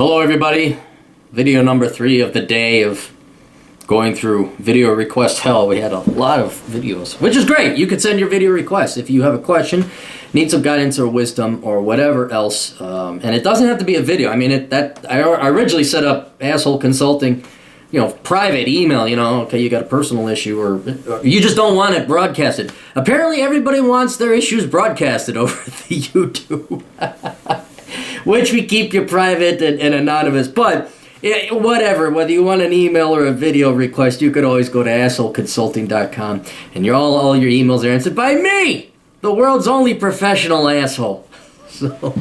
Hello everybody, video number 3 of the day of going through video request hell. We had a lot of videos, which is great. You could send your video requests if you have a question, need some guidance or wisdom or whatever else, and it doesn't have to be a video. I mean, I originally set up asshole consulting, private email, okay, you got a personal issue or you just don't want it broadcasted. Apparently everybody wants their issues broadcasted over the YouTube. Which we keep you private and anonymous, but whatever, whether you want an email or a video request, you could always go to assholeconsulting.com and all your emails are answered by me, the world's only professional asshole. So,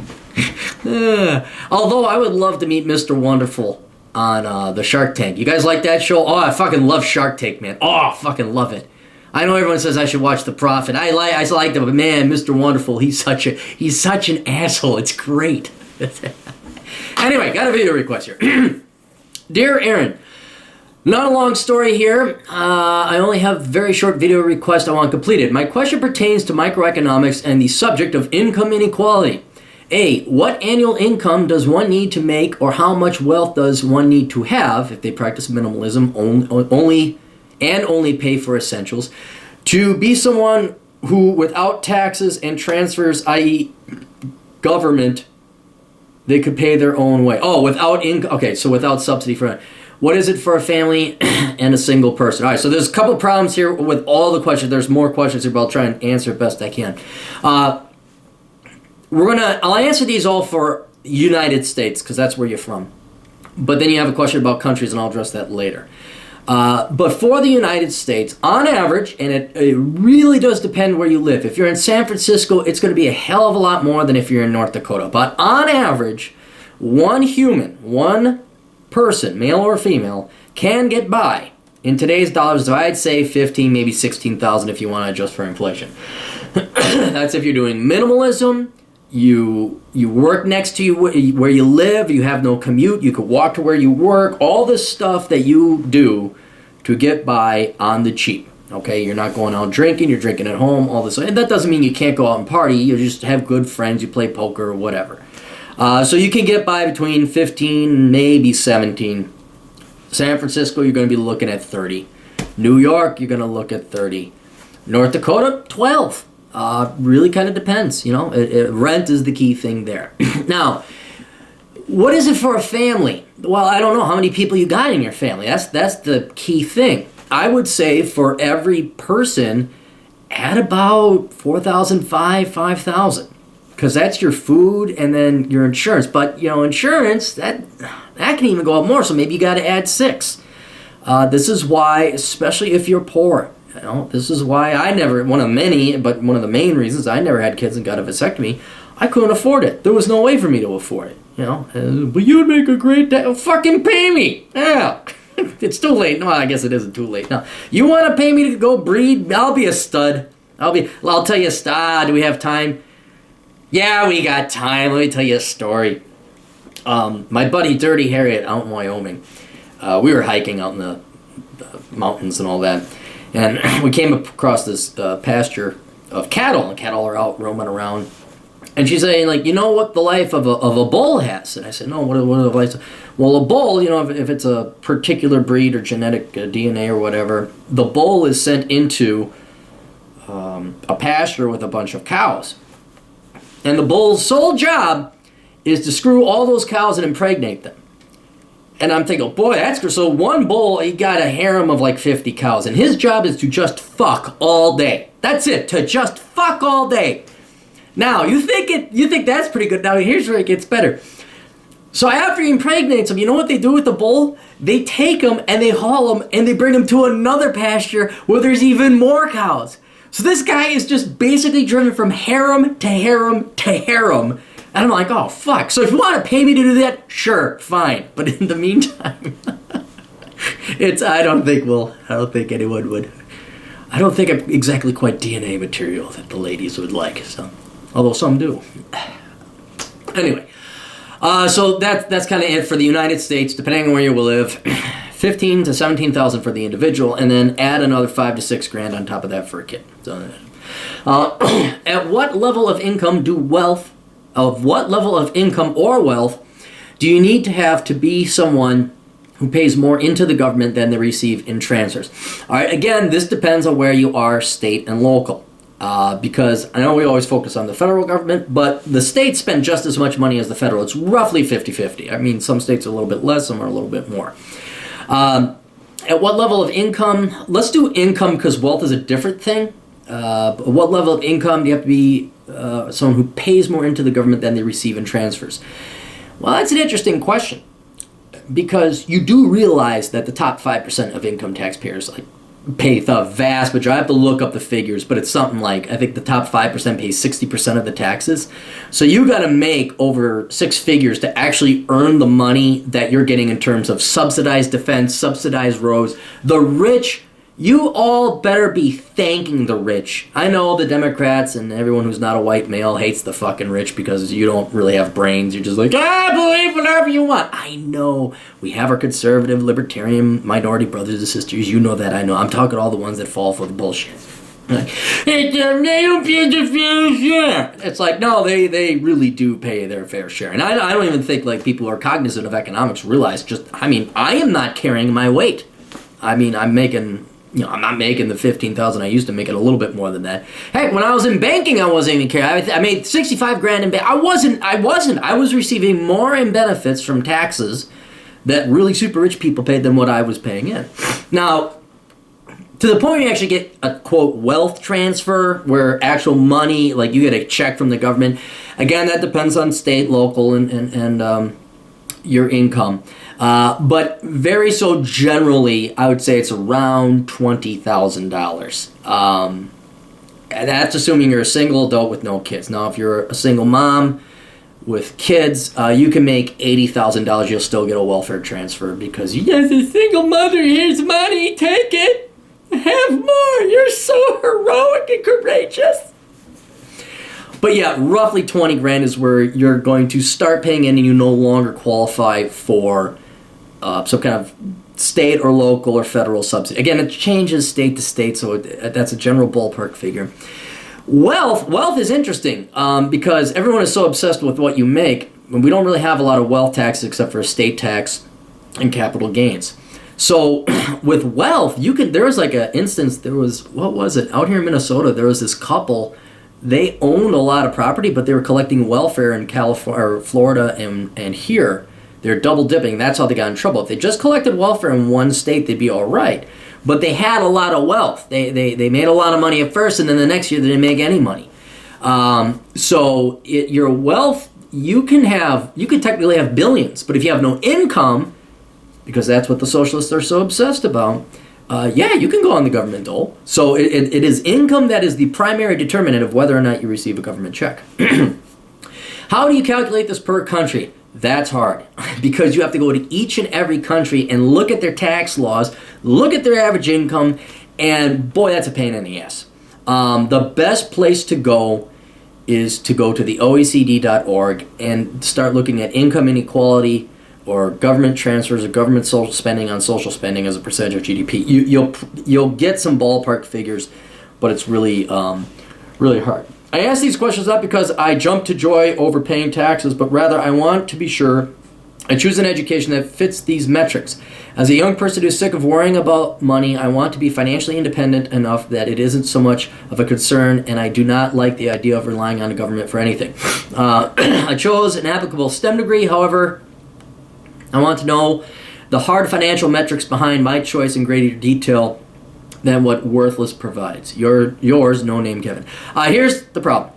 although I would love to meet Mr. Wonderful on the Shark Tank. You guys like that show? Oh, I fucking love Shark Tank, man. Oh, I fucking love it. I know everyone says I should watch The Prophet. I like them, but man, Mr. Wonderful, he's such an asshole. It's great. Anyway, got a video request here. Dear Aaron, not a long story here. I only have a very short video request I want completed. My question pertains to microeconomics and the subject of income inequality. A, what annual income does one need to make, or how much wealth does one need to have if they practice minimalism only pay for essentials, to be someone who, without taxes and transfers, i.e. government, they could pay their own way. Oh, without income. Okay, so without subsidy for it. What is it for a family and a single person? All right, so there's a couple problems here with all the questions. There's more questions here, but I'll try and answer it best I can. I'll answer these all for United States because that's where you're from. But then you have a question about countries, and I'll address that later. But for the United States, on average, and it really does depend where you live. If you're in San Francisco, it's going to be a hell of a lot more than if you're in North Dakota. But on average, one person, male or female, can get by in today's dollars. So I'd say 15, maybe 16,000 if you want to adjust for inflation. That's if you're doing minimalism. You work next to you where you live, you have no commute, you could walk to where you work, all this stuff that you do to get by on the cheap. Okay, you're not going out drinking, you're drinking at home, all this. And that doesn't mean you can't go out and party, you just have good friends, you play poker or whatever. So you can get by between 15, maybe 17. San Francisco, you're going to be looking at 30. New York, you're going to look at 30. North Dakota, 12. Really kind of depends, rent is the key thing there. Now, what is it for a family? Well, I don't know how many people you got in your family. That's the key thing. I would say for every person, add about $4,500, because that's your food and then your insurance. But, insurance, that can even go up more, so maybe you got to add $6,000. This is why, especially if you're poor, this is why one of the main reasons I never had kids and got a vasectomy. I couldn't afford it. There was no way for me to afford it, But you'd make a great dad. Fucking pay me. Yeah. It's too late. No, I guess it isn't too late. No. You want to pay me to go breed? I'll be a stud. I'll tell you a stud. Do we have time? Yeah, we got time. Let me tell you a story. My buddy Dirty Harriet out in Wyoming. We were hiking out in the mountains and all that. And we came across this pasture of cattle, and cattle are out roaming around. And she's saying, what the life of a bull has? And I said, no, what are the life? Well, a bull, if it's a particular breed or genetic DNA or whatever, the bull is sent into a pasture with a bunch of cows. And the bull's sole job is to screw all those cows and impregnate them. And I'm thinking, boy, that's good. So one bull, he got a harem of 50 cows. And his job is to just fuck all day. That's it, to just fuck all day. Now, you think that's pretty good. Now, here's where it gets better. So after he impregnates them, you know what they do with the bull? They take them and they haul them and they bring them to another pasture where there's even more cows. So this guy is just basically driven from harem to harem to harem. And I'm like, oh, fuck. So if you want to pay me to do that, sure, fine. But in the meantime, I don't think anyone would. I don't think I'm exactly quite DNA material that the ladies would like. So, although some do. Anyway, so that's kind of it for the United States, depending on where you will live. 15 to 17,000 for the individual, and then add another 5 to 6 grand on top of that for a kid. So, at what level of income or wealth do you need to be someone who pays more into the government than they receive in transfers? All right, again, this depends on where you are, state and local. Because I know we always focus on the federal government, but the states spend just as much money as the federal. It's roughly 50-50. I mean, some states are a little bit less, some are a little bit more. At what level of income? Let's do income because wealth is a different thing. But what level of income do you have to be someone who pays more into the government than they receive in transfers? Well, that's an interesting question, because you do realize that the top 5% of income taxpayers pay the vast majority. I have to look up the figures, but it's something like, I think the top 5% pays 60% of the taxes. So you got to make over six figures to actually earn the money that you're getting in terms of subsidized defense, subsidized roads. The rich, you all better be thanking the rich. I know the Democrats and everyone who's not a white male hates the fucking rich because you don't really have brains. You're just like, believe whatever you want. I know. We have our conservative, libertarian, minority brothers and sisters. You know that, I know. I'm talking to all the ones that fall for the bullshit. They don't pay their fair share. It's like, no, they really do pay their fair share. And I don't even think people who are cognizant of economics realize I am not carrying my weight. I mean, I'm not making the $15,000 I used to, making a little bit more than that. Heck, when I was in banking, I wasn't even carrying. I made $65,000 in bank. I wasn't. I was receiving more in benefits from taxes that really super rich people paid than what I was paying in. Now, to the point where you actually get a, quote, wealth transfer, where actual money, you get a check from the government. Again, that depends on state, local, and your income. But very so generally, I would say it's around $20,000. And that's assuming you're a single adult with no kids. Now, if you're a single mom with kids, you can make $80,000. You'll still get a welfare transfer because as a single mother, here's money, take it. Have more. You're so heroic and courageous. But yeah, roughly $20,000 is where you're going to start paying in, and you no longer qualify for some kind of state or local or federal subsidy. Again, it changes state to state, so that's a general ballpark figure. Wealth is interesting because everyone is so obsessed with what you make, and we don't really have a lot of wealth taxes except for estate tax and capital gains. So with wealth, there was an instance, what was it? Out here in Minnesota, there was this couple. They owned a lot of property, but they were collecting welfare in California or Florida and here. They're double dipping. That's how they got in trouble. If they just collected welfare in one state, they'd be all right. But they had a lot of wealth. They made a lot of money at first, and then the next year they didn't make any money. Your wealth, you can technically have billions, but if you have no income, because that's what the socialists are so obsessed about, you can go on the government dole. So it is income that is the primary determinant of whether or not you receive a government check. How do you calculate this per country? That's hard because you have to go to each and every country and look at their tax laws, look at their average income, and boy, that's a pain in the ass. The best place to go is to go to the OECD.org and start looking at income inequality or government transfers or government social spending on social spending as a percentage of GDP. You'll get some ballpark figures, but it's really really hard. I ask these questions not because I jump to joy over paying taxes, but rather I want to be sure I choose an education that fits these metrics. As a young person who's sick of worrying about money, I want to be financially independent enough that it isn't so much of a concern, and I do not like the idea of relying on the government for anything. I chose an applicable STEM degree, however, I want to know the hard financial metrics behind my choice in greater detail than what Worthless provides. Yours, no name Kevin. Here's the problem.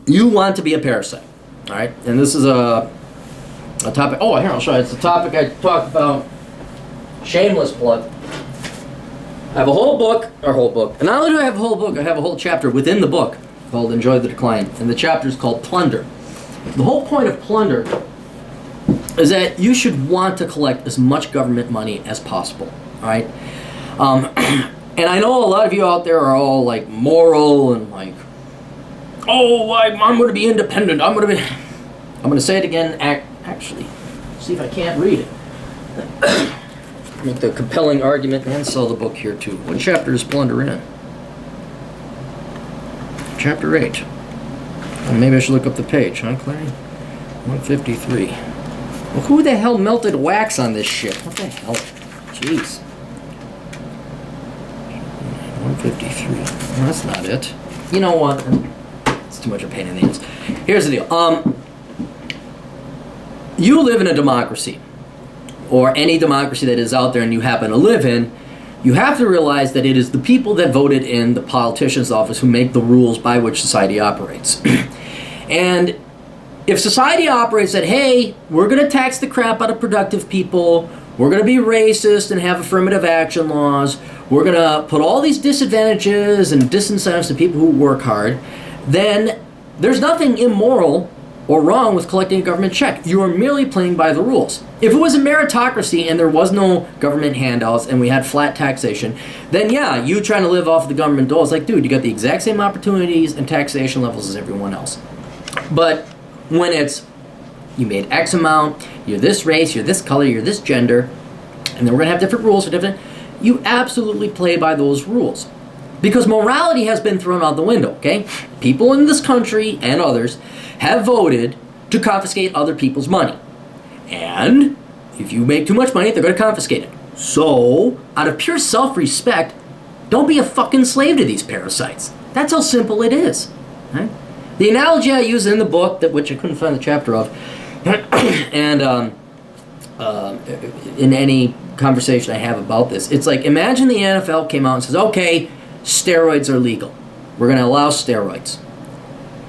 You want to be a parasite, all right? And this is a topic. Oh, here, I'll show you. It's a topic I talked about. Shameless plug. I have a whole book. And not only do I have a whole book, I have a whole chapter within the book called Enjoy the Decline. And the chapter is called Plunder. The whole point of plunder is that you should want to collect as much government money as possible, all right? And I know a lot of you out there are all moral and I'm going to be independent. I'm going to say it again. Actually, see if I can't read it. Make the compelling argument and sell the book here too. What chapter is Plunder in? Chapter 8. Maybe I should look up the page, huh, Clary? 153. Well, who the hell melted wax on this shit? What the hell? Jeez. 153. No, that's not it. You know what? It's too much of a pain in the ass. Here's the deal. You live in a democracy, or any democracy that is out there and you happen to live in. You have to realize that it is the people that voted in the politician's office who make the rules by which society operates. And if society operates that, hey, we're going to tax the crap out of productive people, we're going to be racist and have affirmative action laws, we're going to put all these disadvantages and disincentives to people who work hard, then there's nothing immoral or wrong with collecting a government check. You are merely playing by the rules. If it was a meritocracy and there was no government handouts and we had flat taxation, then yeah, you trying to live off the government dole is like, dude, you got the exact same opportunities and taxation levels as everyone else. But when it's, you made X amount, you're this race, you're this color, you're this gender, and then we're going to have different rules for different, you absolutely play by those rules. Because morality has been thrown out the window, okay? People in this country and others have voted to confiscate other people's money. And if you make too much money, they're going to confiscate it. So, out of pure self-respect, don't be a fucking slave to these parasites. That's how simple it is. Right? The analogy I use in the book, which I couldn't find the chapter of, and in any conversation I have about this, it's like, imagine the NFL came out and says, okay, steroids are legal. We're going to allow steroids.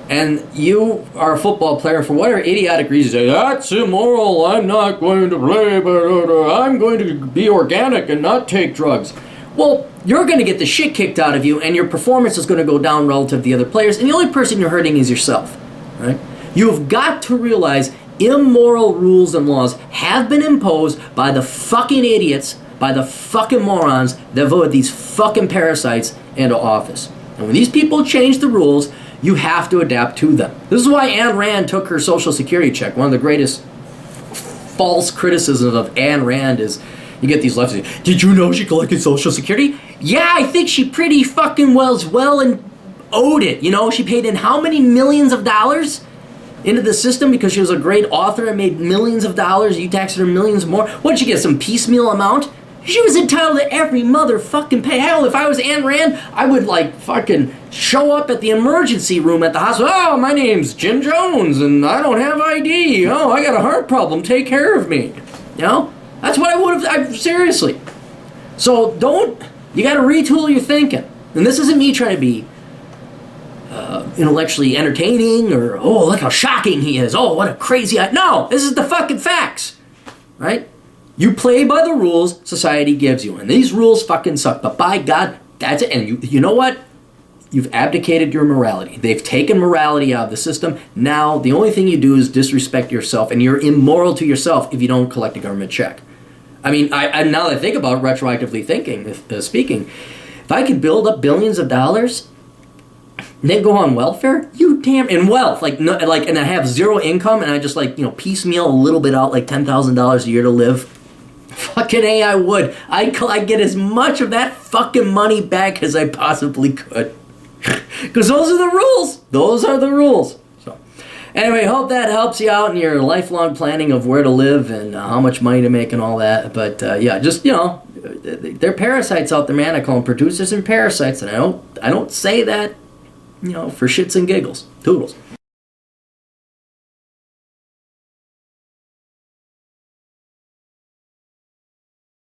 And you are a football player, for whatever idiotic reason, say, that's immoral, I'm not going to play, I'm going to be organic and not take drugs. Well, you're going to get the shit kicked out of you, and your performance is going to go down relative to the other players, and the only person you're hurting is yourself. Right? You've got to realize immoral rules and laws have been imposed by the fucking idiots, by the fucking morons that voted these fucking parasites into office. And when these people change the rules, you have to adapt to them. This is why Ayn Rand took her Social Security check. One of the greatest false criticisms of Ayn Rand is you get these lefties. Did you know she collected Social Security? Yeah, I think she pretty fucking well and owed it. You know, she paid in how many millions of dollars into the system because she was a great author and made millions of dollars. You taxed her millions more. What did she get, some piecemeal amount? She was entitled to every motherfucking pay. Hell, if I was Ayn Rand, I would like fucking show up at the emergency room at the hospital. Oh, my name's Jim Jones and I don't have ID. Oh, I got a heart problem. Take care of me. You know? That's what I would have, seriously. So you got to retool your thinking. And this isn't me trying to be intellectually entertaining or, oh, look how shocking he is. Oh, what a crazy, no, this is the fucking facts. Right? You play by the rules society gives you, and these rules fucking suck. But by God, that's it. And you know what? You've abdicated your morality. They've taken morality out of the system. Now, the only thing you do is disrespect yourself, and you're immoral to yourself if you don't collect a government check. I mean, I now that I think about it, retroactively speaking, if I could build up billions of dollars and then go on welfare, in wealth, and I have zero income, and I just piecemeal a little bit out, like $10,000 a year to live. Fucking A, I would. I'd get as much of that fucking money back as I possibly could. Because those are the rules. Those are the rules. So, anyway, hope that helps you out in your lifelong planning of where to live and how much money to make and all that. But, they're parasites out there, man. I call them producers and parasites. And I don't say that, for shits and giggles. Toodles.